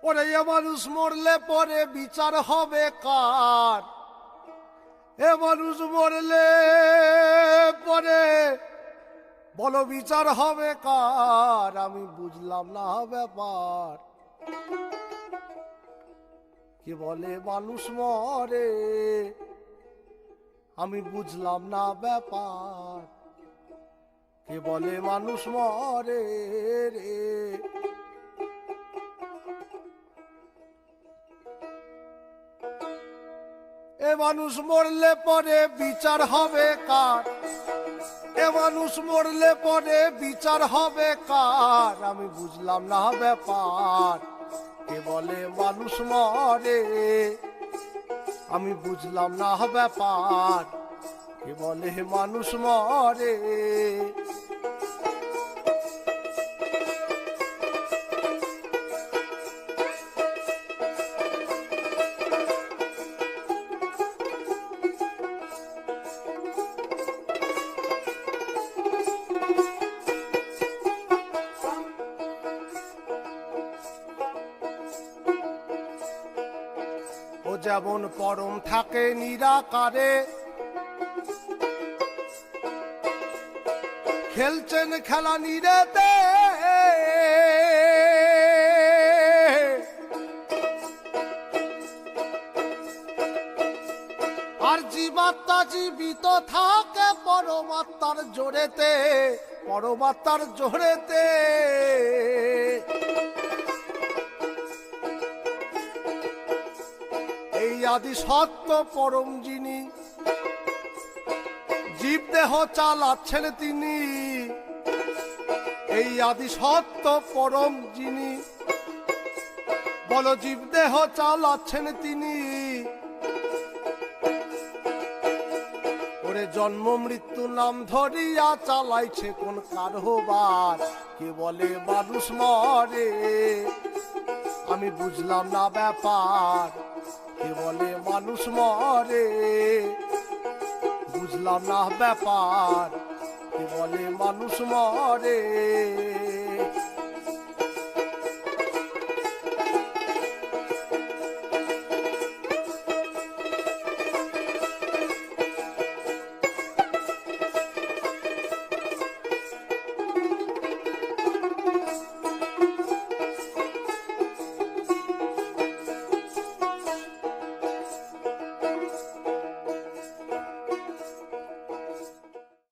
ওরে এ মানুষ মরলে পরে বিচার হবে কার? এ মানুষ মরলে পরে বলো বিচার হবে কার? আমি বুঝলাম না ব্যাপার। কে বলে মানুষ মরে, আমি বুঝলাম না ব্যাপার। কে বলে মানুষ মরে রে? এ মানুষ মরলে পরে বিচার হবে কার? এ মানুষ মরলে পরে বিচার হবে কার? আমি বুঝলাম না ব্যাপার। কে বলে মানুষ মরে, আমি বুঝলাম না ব্যাপার। কে বলে মানুষ মরে? ও যেমন পরম থাকে নিরাকারে, খেলছেন খেলা নিরেতে, আর জীবাত্মা জীবিত থাকে পরমাত্মার জোরেতে, পরমাত্মার জোরেতে। এই আদি সত্য পরম যিনি, জীব দেহ চালাচ্ছেন তিনি। এই আদি সত্য পরম যিনি, বলো জীব দেহ চালাচ্ছেন তিনি। ওরে জন্ম মৃত্যু নাম ধরিয়া চালাইছে কোন কারবার? কে বলে মানুষ মরে, আমি বুঝলাম না ব্যাপার। কে বলে মানুষ মরে, বুঝলাম না ব্যাপার। কে বলে মানুষ মরে?